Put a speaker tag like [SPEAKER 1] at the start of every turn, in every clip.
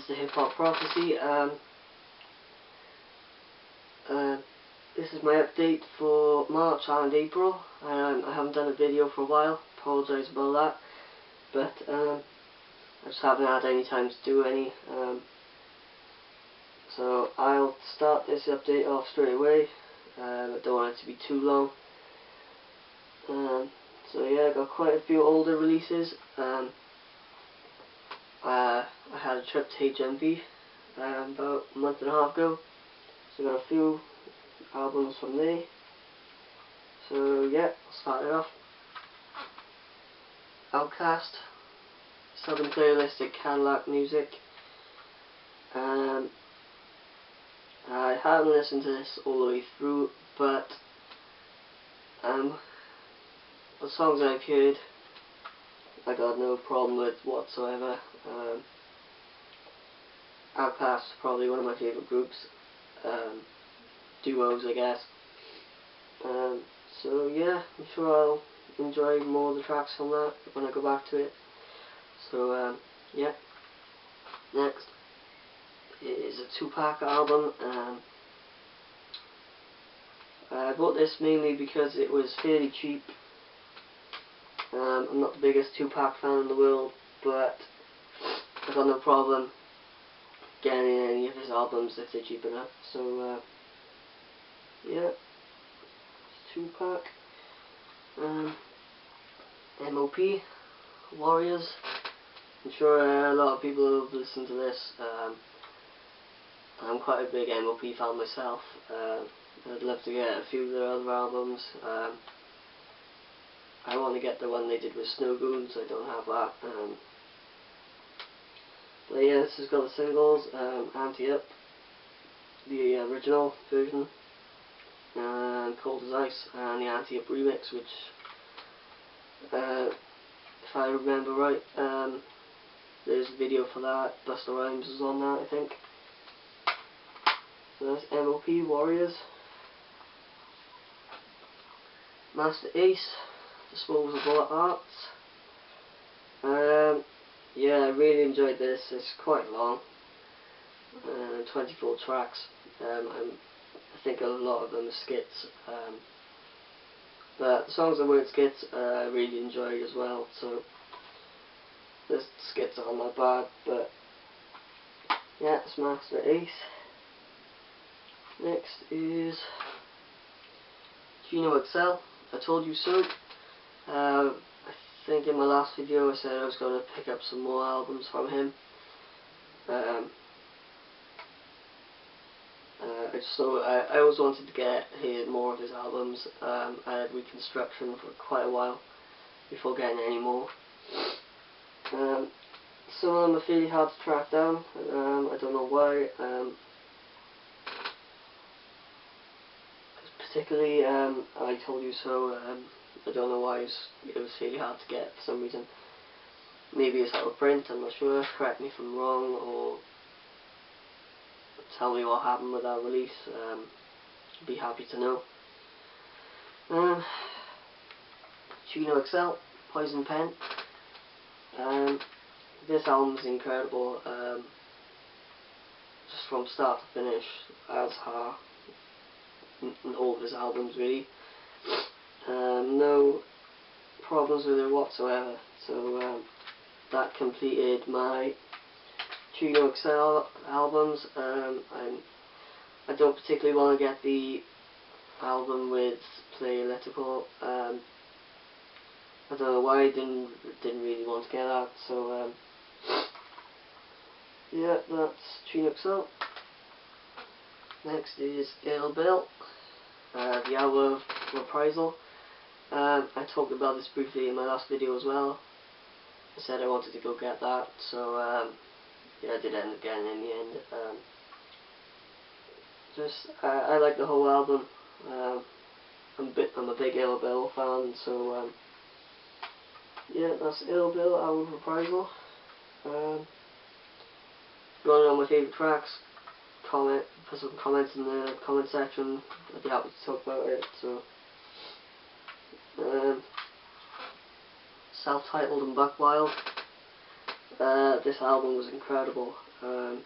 [SPEAKER 1] to Hip Hop Prophecy. This is my update for March and April. I haven't done a video for a while, apologise about that, but I just haven't had any time to do any. So I'll start this update off straight away. I don't want it to be too long. So yeah, I got quite a few older releases. I had a trip to HMV about a month and a half ago, so I got a few albums from there. So yeah, I'll start it off. Outkast Southernplayalisticadillacmusik. I haven't listened to this all the way through, but the songs I've heard I got no problem with whatsoever. Outkast is probably one of my favourite groups, duos I guess. So yeah, I'm sure I'll enjoy more of the tracks from that when I go back to it. So yeah, next is a Tupac album. I bought this mainly because it was fairly cheap. I'm not the biggest Tupac fan in the world, but I've got no problem getting any of his albums if they're cheap enough. So yeah, Tupac. M.O.P Warriorz. I'm sure a lot of people have listened to this. I'm quite a big M.O.P fan myself. I'd love to get a few of their other albums. I want to get the one they did with Snow Goons. I don't have that. But yeah, this has got the singles, Anti-Up, the original version, and Cold as Ice, and the Anti-Up remix, which, if I remember right, there's a video for that. Busta Rhymes is on that, I think. So that's M.O.P Warriorz. Masta Disposable Arts. Yeah, I really enjoyed this. It's quite long, 24 tracks. I think a lot of them are skits, but the songs that weren't skits I really enjoyed as well. So the skits aren't that bad, but yeah, it's Masta. Next is Chino XL, I Told You So. I think in my last video I said I was going to pick up some more albums from him. I always wanted to hear more of his albums. I had Reconstruction for quite a while before getting any more. Some of them are fairly hard to track down. I don't know why. Particularly I Told You So. I don't know why it was fairly hard to get for some reason. Maybe it's out of print, I'm not sure. Correct me if I'm wrong, or tell me what happened with that release. I'd be happy to know. Chino XL Poison Pen. This album is incredible. Just from start to finish, as are all of his albums really. No problems with it whatsoever. So that completed my Chino XL albums. I don't particularly want to get the album with Playalitical. I don't know why I didn't really want to get that. So yeah, that's Chino XL. Next is Ill Bill, the album of Reprisal. I talked about this briefly in my last video as well. I said I wanted to go get that, so yeah, I did end up getting it in the end. I like the whole album. I'm a big Ill Bill fan, so yeah, that's Ill Bill, album of Reprisal. If you want to know my favourite tracks, put some comments in the comment section. I'd be happy to talk about it. So self-titled and Buckwild. This album was incredible. The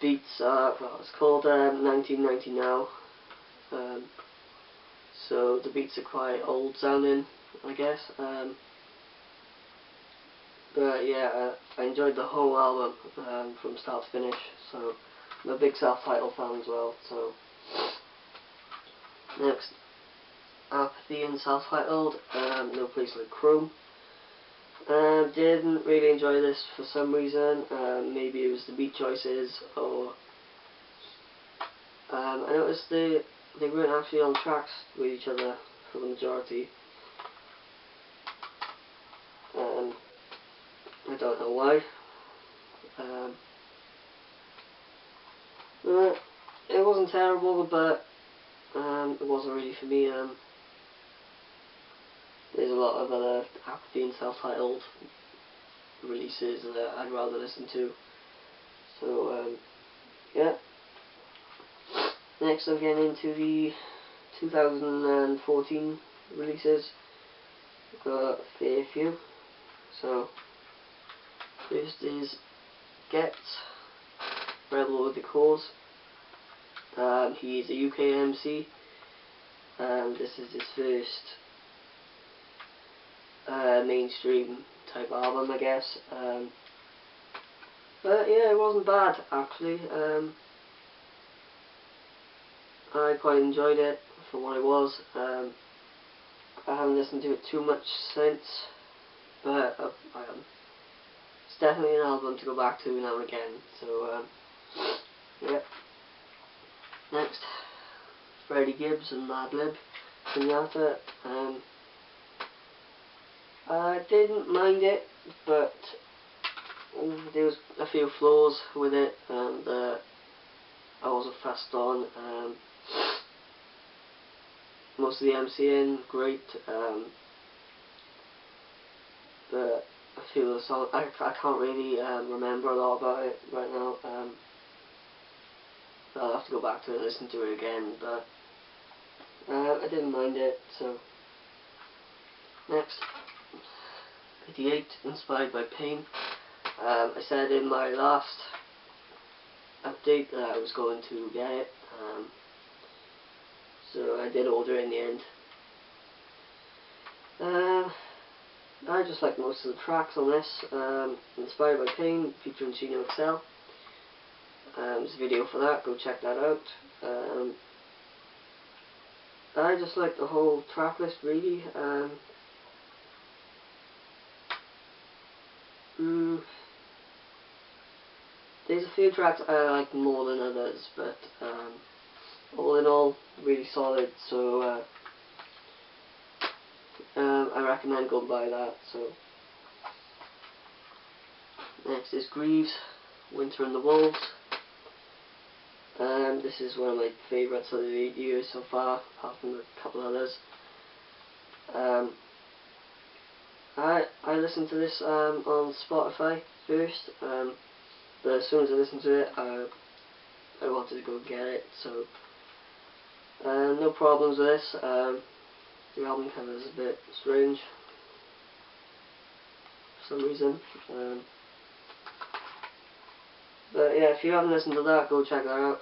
[SPEAKER 1] beats are, well, it's called 1990 Now. So the beats are quite old sounding, I guess. But yeah, I enjoyed the whole album from start to finish. So I'm a big self-titled fan as well. So next, Apathy and self-titled. No Place Like Chrome. Didn't really enjoy this for some reason. Maybe it was the beat choices, or I noticed they weren't actually on tracks with each other for the majority. I don't know why. It wasn't terrible, but it wasn't really for me. There's a lot of other Apathy and self-titled releases that I'd rather listen to. So yeah. Next I'm getting into the 2014 releases. I've got a fair few. So first is Ghetts, Rebel with the Cause. He's a UK MC, and this is his first mainstream type album, I guess. But yeah, it wasn't bad actually. I quite enjoyed it for what it was. I haven't listened to it too much since, but it's definitely an album to go back to now and again. So yeah. Next, Freddie, Gibbs and Madlib, Piñata. I didn't mind it, but there was a few flaws with it, and I wasn't fussed on. Most of the MCing, great, but a few of the songs, I can't really remember a lot about it right now. I'll have to go back to it and listen to it again, but I didn't mind it. So next, Vitiate, Inspired by Pain. I said in my last update that I was going to get it, so I did order it in the end. I just like most of the tracks on this. Inspired by Pain, featuring Chino XL. There's a video for that, go check that out. I just like the whole track list really. There's a few tracks I like more than others, but all in all, really solid. So I recommend going by that. So next is Grieves, Winter and the Wolves. This is one of my favourites of the year so far, apart from a couple others. I listened to this on Spotify first, but as soon as I listened to it, I wanted to go get it. So no problems with this. The album cover is a bit strange for some reason. But yeah, if you haven't listened to that, go check that out.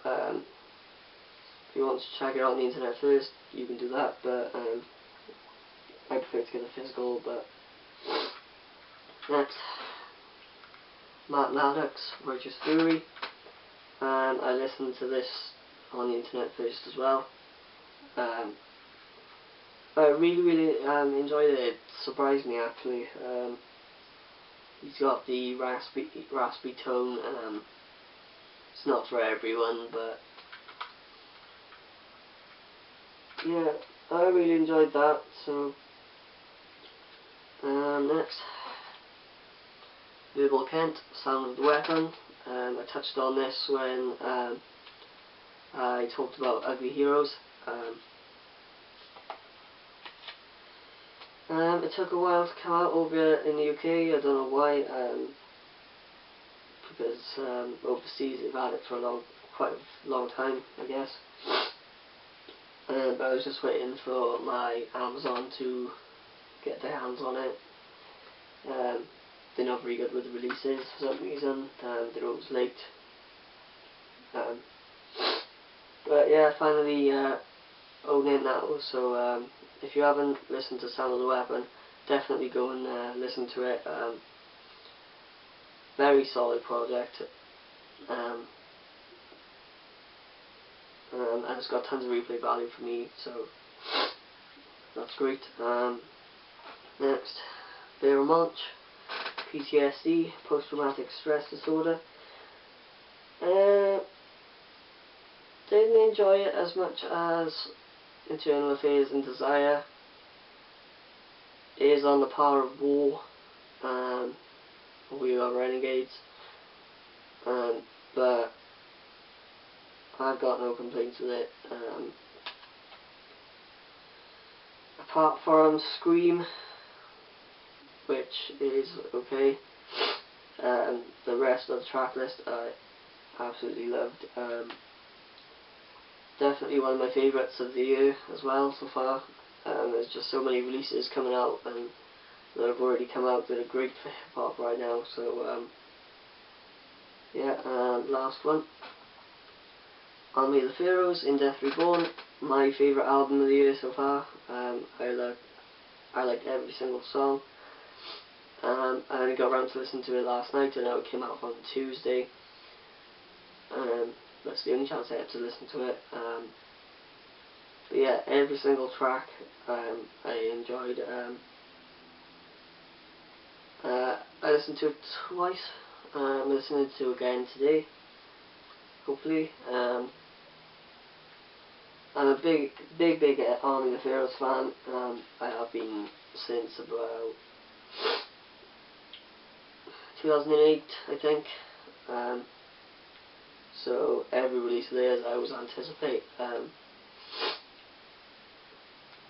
[SPEAKER 1] If you want to check it out on the internet first, you can do that, but I prefer to get a physical. But next, Maddox, Righteous Fury, and I listened to this on the internet first as well. I really enjoyed it. It surprised me actually. He's got the raspy tone. It's not for everyone, but yeah, I really enjoyed that. So next, Verbal Kent, Sound of the Weapon. I touched on this when I talked about Ugly Heroes. It took a while to come out over in the UK. I don't know why. Because overseas they've had it for quite a long time, I guess. But I was just waiting for my Amazon to get their hands on it. they're not very good with the releases for some reason. They're always late. But yeah, finally own it now. So if you haven't listened to Sound of the Weapon, definitely go and listen to it. Very solid project. And it's got tons of replay value for me, so that's great. Next, Monch, PTSD, post-traumatic stress disorder. Didn't enjoy it as much as Internal Affairs and Desire. It is on the par of War. We are Renegades. But I've got no complaints with it. Apart from Scream, which is okay. The rest of the track list I absolutely loved. Definitely one of my favourites of the year as well so far. There's just so many releases coming out and that have already come out that are great for hip hop right now. So yeah, last one. Army of the Pharaohs, In Death Reborn, my favourite album of the year so far. I liked every single song. I only got around to listening to it last night. I know it came out on Tuesday. That's the only chance I had to listen to it. But yeah, every single track I enjoyed. I listened to it twice. I'm listening to it again today, hopefully. I'm a big Army of the Pharaohs fan. I have been since about 2008, I think. So every release of theirs I always anticipate. But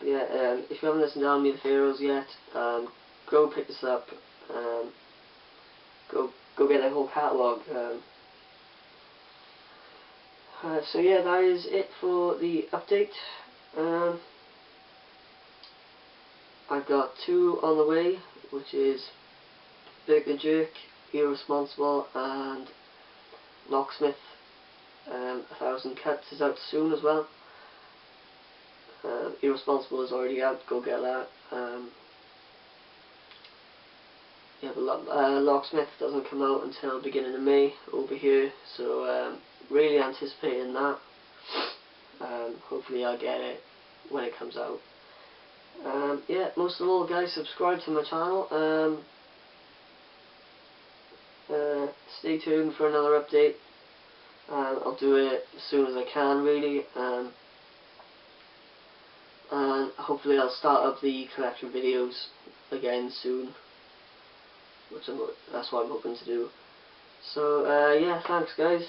[SPEAKER 1] yeah, if you haven't listened to Army of the Pharaohs yet, go pick this up. Go get their whole catalogue. So yeah, that is it for the update. I've got 2 on the way, which is Big the Jerk, Irresponsible, and Locksmith. 1,000 Cuts is out soon as well. Irresponsible is already out, go get that. Yeah, but Locksmith doesn't come out until beginning of May over here, so really anticipating that. Hopefully I'll get it when it comes out. Yeah, most of all, guys, subscribe to my channel. Stay tuned for another update. I'll do it as soon as I can, really. And hopefully I'll start up the collection videos again soon, that's what I'm hoping to do. So yeah, thanks guys.